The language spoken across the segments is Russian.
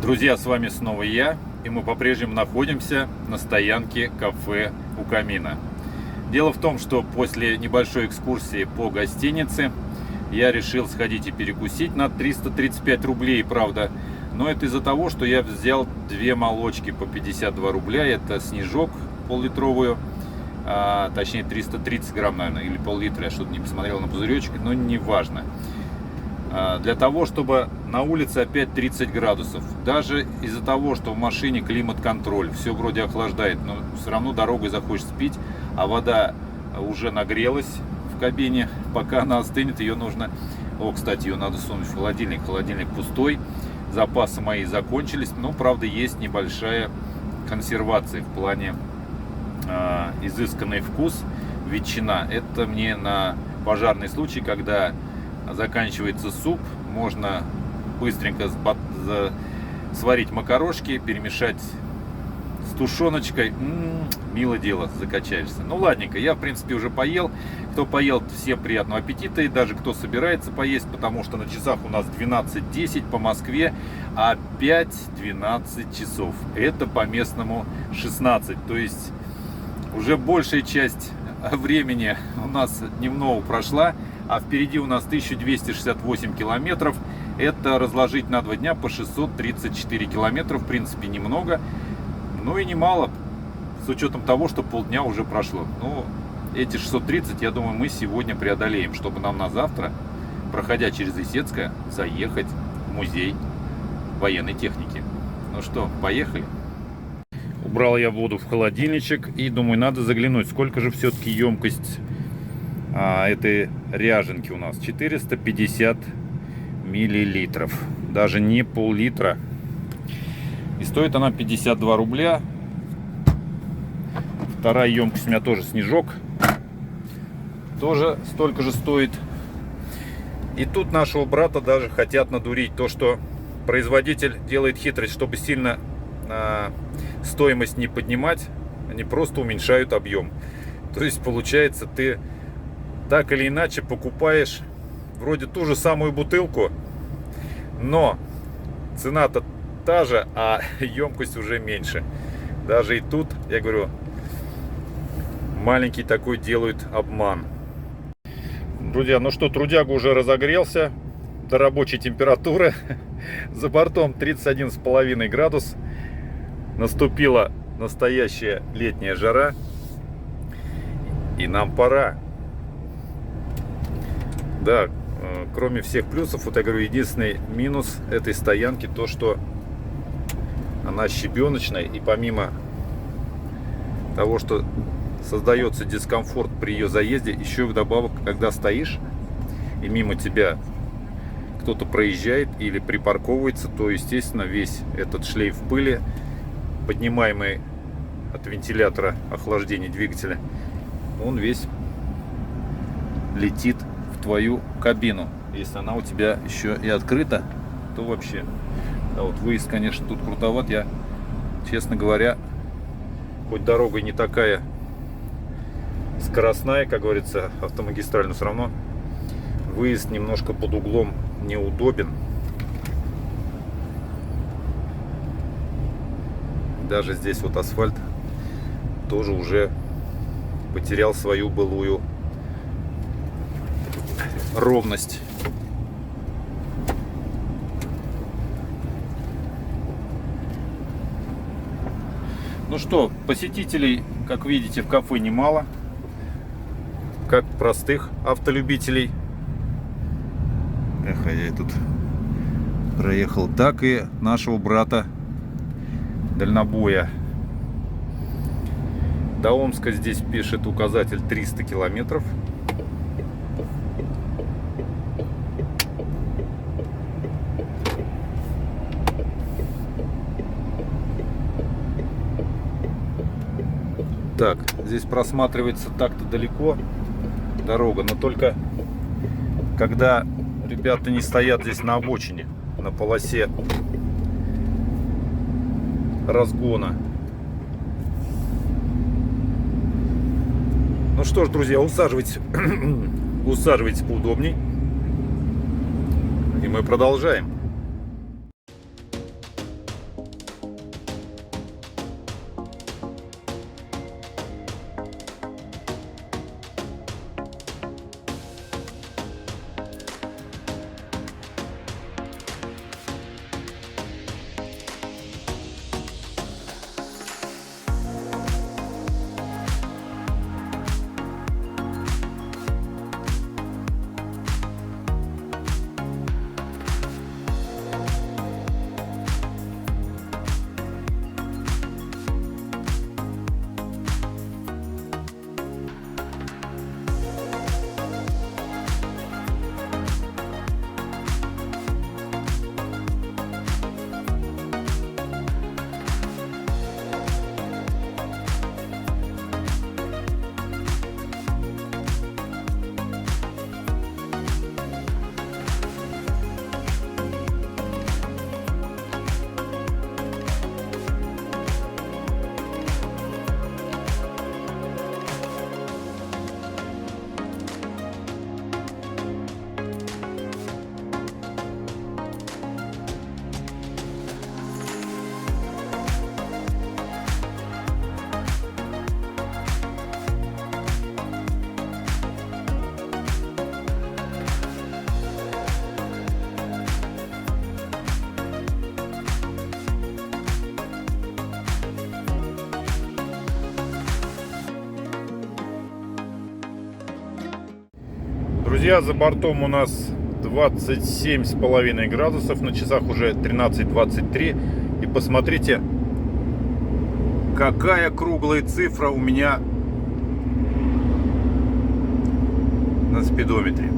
Друзья, с вами снова я, и мы по-прежнему находимся на стоянке кафе у камина. Дело в том, что после небольшой экскурсии по гостинице я решил сходить и перекусить на 335 рублей, правда. Но это из-за того, что я взял две молочки по 52 рубля. Это снежок пол-литровую, точнее 330 грамм, наверное, или пол-литра. Я что-то не посмотрел на пузыречек, но не важно. Для того, чтобы на улице опять 30 градусов. Даже из-за того, что в машине климат-контроль, все вроде охлаждает, но все равно дорогой захочешь пить, а вода уже нагрелась в кабине. Пока она остынет, ее нужно... О, кстати, ее надо сунуть в холодильник. Холодильник пустой, запасы мои закончились, но, правда, есть небольшая консервация в плане изысканный вкус, ветчина. Это мне на пожарный случай, когда заканчивается суп, можно быстренько сварить макарошки, перемешать с тушеночкой. Мило дело, закачаешься. Ну ладненько, я в принципе уже поел. Кто поел, всем приятного аппетита. И даже кто собирается поесть, потому что на часах у нас 12:10 по Москве, а 5-12 часов. Это по местному 16. То есть уже большая часть времени у нас дневного прошла. А впереди у нас 1268 километров. Это разложить на 2 дня по 634 километра. В принципе, немного, но и немало, с учетом того, что полдня уже прошло. Но эти 630, я думаю, мы сегодня преодолеем, чтобы нам на завтра, проходя через Исетское, заехать в музей военной техники. Ну что, поехали? Убрал я воду в холодильничек и думаю, надо заглянуть, сколько же все-таки емкость этой ряженки у нас. 450 миллилитров, даже не пол-литра, и стоит она 52 рубля. Вторая емкость у меня тоже снежок, тоже столько же стоит. И тут нашего брата даже хотят надурить, то что производитель делает хитрость, чтобы сильно стоимость не поднимать, они просто уменьшают объем. То есть получается, ты так или иначе покупаешь вроде ту же самую бутылку, но цена-то та же, а емкость уже меньше. Даже и тут, я говорю, маленький такой делают обман. Друзья, ну что, трудяга уже разогрелся до рабочей температуры. За бортом 31,5 градус. Наступила настоящая летняя жара. И нам пора. Да, кроме всех плюсов, вот я говорю, единственный минус этой стоянки то, что она щебеночная, и помимо того, что создается дискомфорт при ее заезде, еще вдобавок, когда стоишь и мимо тебя кто-то проезжает или припарковывается, то, естественно, весь этот шлейф пыли, поднимаемый от вентилятора охлаждения двигателя, он весь летит твою кабину. Если она у тебя еще и открыта, то вообще. Да, вот выезд, конечно, тут крутоват. Я, честно говоря, хоть дорога не такая скоростная, как говорится, автомагистраль, но все равно выезд немножко под углом неудобен. Даже здесь вот асфальт тоже уже потерял свою былую ровность. Ну что, посетителей, как видите, в кафе немало, как простых автолюбителей. Эх, я тут проехал, так и нашего брата дальнобоя. До Омска здесь пишет указатель 300 километров. Так, здесь просматривается так-то далеко дорога, но только когда ребята не стоят здесь на обочине, на полосе разгона. Ну что ж, друзья, усаживайтесь поудобней, и мы продолжаем. Друзья, за бортом у нас 27,5 градусов, на часах уже 13:23. И посмотрите, какая круглая цифра у меня на спидометре.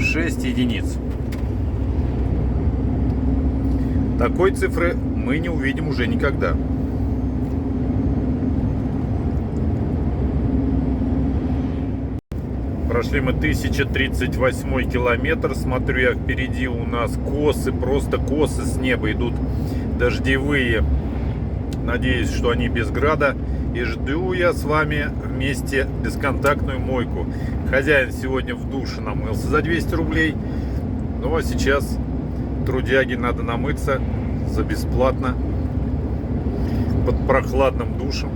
6 единиц. Такой цифры мы не увидим уже никогда. Прошли мы 1038 километр. Смотрю я, впереди у нас косы, просто косы с неба идут дождевые. Надеюсь, что они без града. И жду я с вами вместе бесконтактную мойку. Хозяин сегодня в душе намылся за 200 рублей. Ну а сейчас трудяге надо намыться за бесплатно под прохладным душем.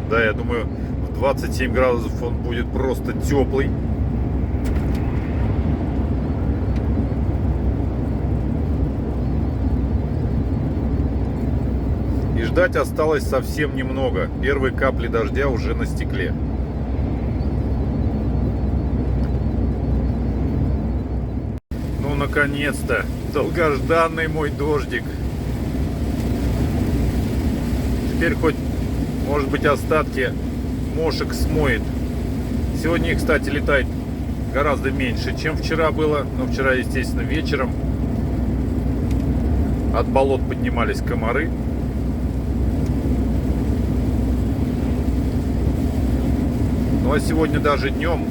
Да, я думаю, в 27 градусов он будет просто теплый. И ждать осталось совсем немного. Первые капли дождя уже на стекле. Ну, наконец-то, долгожданный мой дождик. Теперь хоть, может быть, остатки мошек смоет. Сегодня их, кстати, летает гораздо меньше, чем вчера было. Но вчера, естественно, вечером от болот поднимались комары. Ну а сегодня даже днем,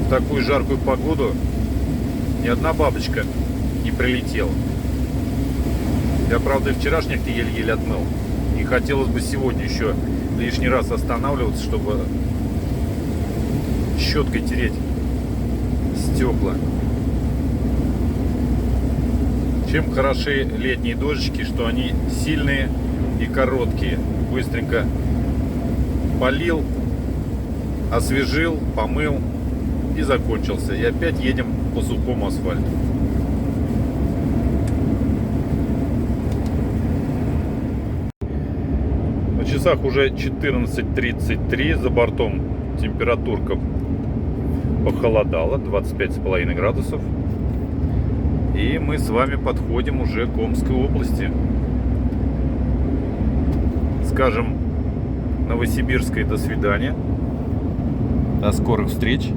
в такую жаркую погоду, ни одна бабочка не прилетела. Я, правда, и вчерашних-то еле-еле отмыл. И хотелось бы сегодня еще лишний раз останавливаться, чтобы щеткой тереть стекла. Чем хороши летние дождички, что они сильные и короткие. Быстренько полил, освежил, помыл и закончился. И опять едем по сухому асфальту. На часах уже 14:33. За бортом температурка похолодала, 25,5 градусов. И мы с вами подходим уже к Омской области. Скажем Новосибирской до свидания. До скорых встреч.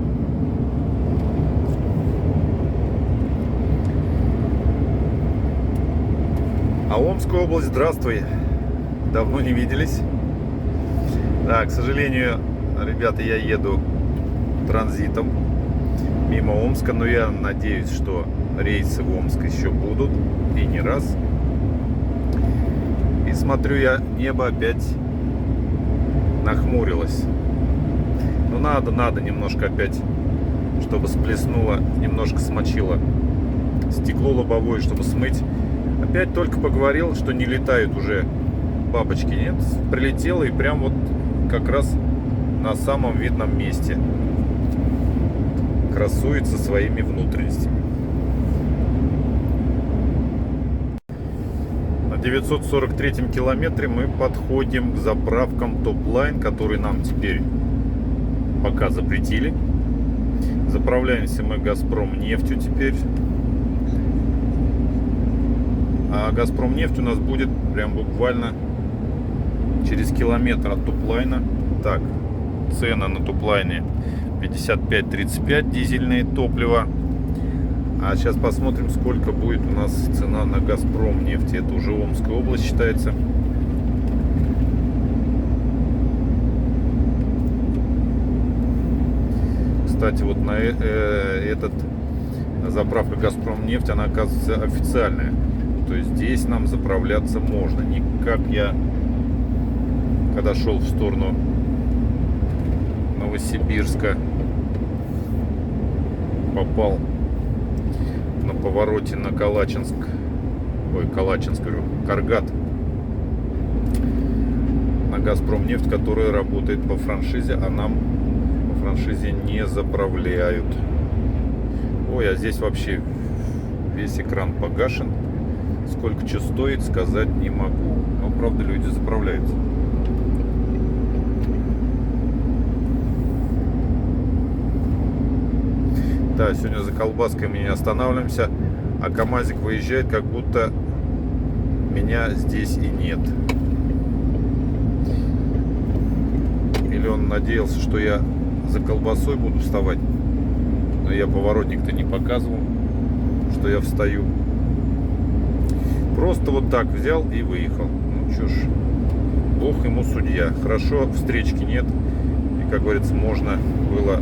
А Омская область, здравствуй. Давно не виделись. Да, к сожалению, ребята, я еду транзитом мимо Омска, но я надеюсь, что рейсы в Омск еще будут, и не раз. И смотрю я, небо опять нахмурилось. Ну надо немножко опять, чтобы сплеснуло, немножко смочило стекло лобовое, чтобы смыть. Опять только поговорил, что не летают уже бабочки. Нет, прилетело и прям вот как раз на самом видном месте красуется своими внутренностями. На 943 километре мы подходим к заправкам Топлайн, которые нам теперь пока запретили. Заправляемся мы Газпром нефтью теперь. А Газпром нефть у нас будет прям буквально через километр от Топлайна. Так, цена на Топлайне 55,35 дизельное топливо. А сейчас посмотрим, сколько будет у нас цена на Газпром нефти. Это уже Омская область считается. Кстати, вот на заправка Газпром нефть, она, оказывается, официальная. То есть здесь нам заправляться можно. Не как я, когда шел в сторону Новосибирска, попал на повороте на Калачинск. Ой, Калачинск, говорю, Каргат. На Газпром нефть, которая работает по франшизе, а нам по франшизе не заправляют. Ой, а здесь вообще весь экран погашен. Сколько что стоит, сказать не могу. Но, правда, люди заправляются. Да, сегодня за колбаской мы не останавливаемся, а КамАЗик выезжает, как будто меня здесь и нет. Или он надеялся, что я за колбасой буду вставать, но я поворотник-то не показывал, что я встаю. Просто вот так взял и выехал. Ну что ж, Бог ему судья. Хорошо, встречки нет, и, как говорится, можно было,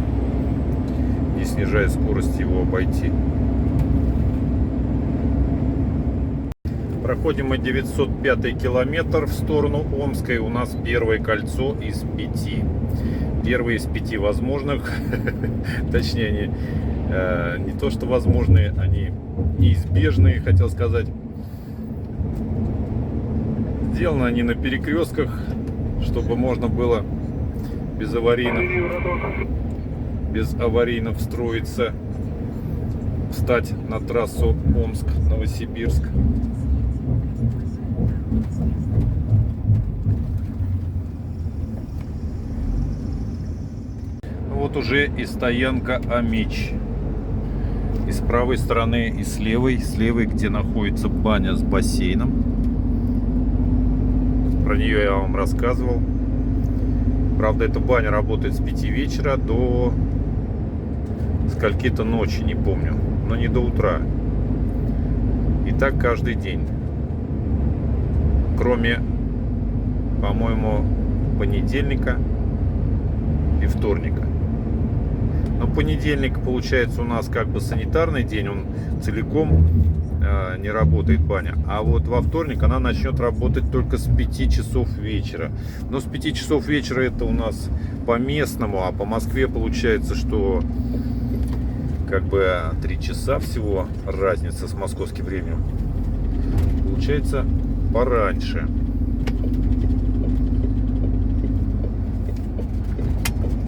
не снижая скорость, его обойти. Проходим мы 905 километр в сторону Омской. У нас первое кольцо из 5. Первые из 5 возможных. Точнее, они не то что возможные, они неизбежные, хотел сказать. Сделаны они на перекрестках, чтобы можно было безаварийно встроиться, встать на трассу Омск-Новосибирск. Вот уже и стоянка Амич. И с правой стороны, и с левой, где находится баня с бассейном. Про нее я вам рассказывал. Правда, эта баня работает с 5 вечера до скольки-то ночи, не помню, но не до утра. И так каждый день. Кроме, по-моему, понедельника и вторника. Но понедельник, получается, у нас как бы санитарный день, он целиком не работает баня. А вот во вторник она начнет работать только с 5 часов вечера. Но с 5 часов вечера это у нас по местному, а по Москве получается, что как бы 3 часа всего разница с московским временем. Получается пораньше.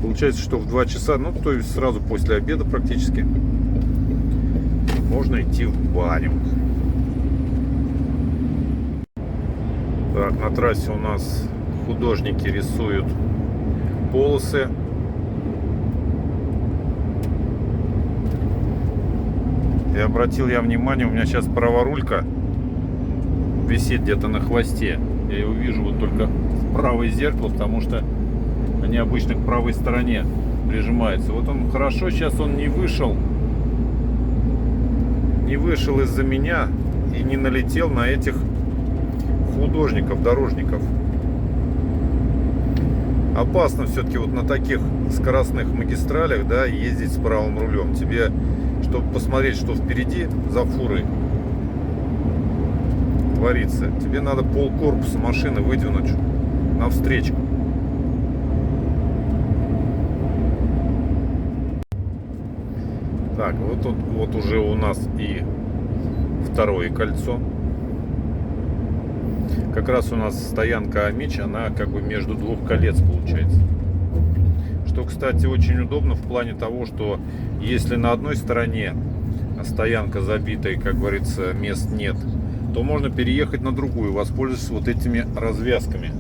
Получается, что в 2 часа, ну то есть сразу после обеда практически, можно идти в баню. Так, на трассе у нас художники рисуют полосы. И обратил я внимание, у меня сейчас праворулька висит где-то на хвосте. Я ее вижу вот только в правое зеркало, потому что они обычно к правой стороне прижимаются. Вот он хорошо, сейчас он не вышел из-за меня и не налетел на этих художников, дорожников. Опасно все-таки вот на таких скоростных магистралях, да, ездить с правым рулем. Тебе, чтобы посмотреть, что впереди за фурой творится, тебе надо пол корпуса машины выдвинуть навстречу. Так, вот тут вот уже у нас и второе кольцо. Как раз у нас стоянка Амич, она как бы между двух колец получается. Что, кстати, очень удобно в плане того, что если на одной стороне стоянка забита и, как говорится, мест нет, то можно переехать на другую, воспользоваться вот этими развязками,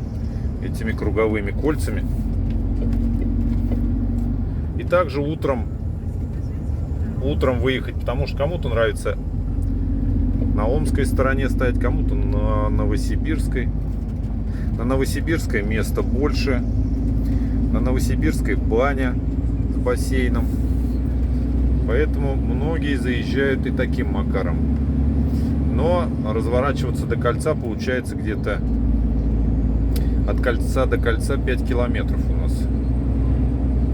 этими круговыми кольцами. И также утром выехать, потому что кому-то нравится на Омской стороне стоять, кому-то на Новосибирской. На Новосибирской места больше. На Новосибирской баня с бассейном. Поэтому многие заезжают и таким макаром. Но разворачиваться до кольца получается где-то от кольца до кольца 5 километров у нас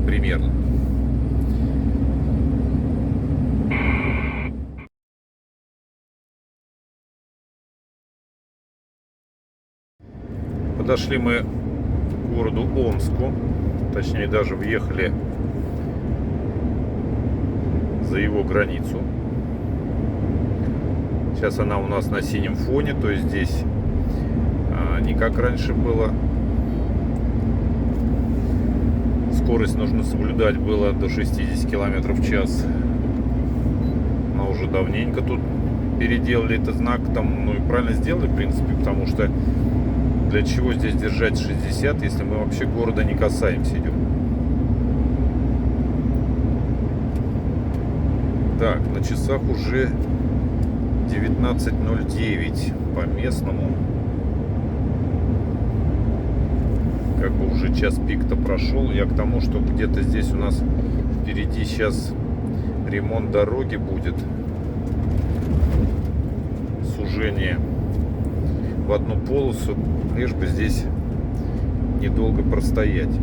примерно. Подошли мы к городу Омску, точнее даже въехали за его границу. Сейчас она у нас на синем фоне, то есть здесь не как раньше было. Скорость нужно соблюдать было до 60 км в час. Но уже давненько тут переделали этот знак, там, ну и правильно сделали, в принципе, потому что для чего здесь держать 60, если мы вообще города не касаемся, идем. Так, на часах уже 19:09 по местному. Как бы уже час пик-то прошел. Я к тому, что где-то здесь у нас впереди сейчас ремонт дороги будет. Сужение в одну полосу, лишь бы здесь недолго простоять.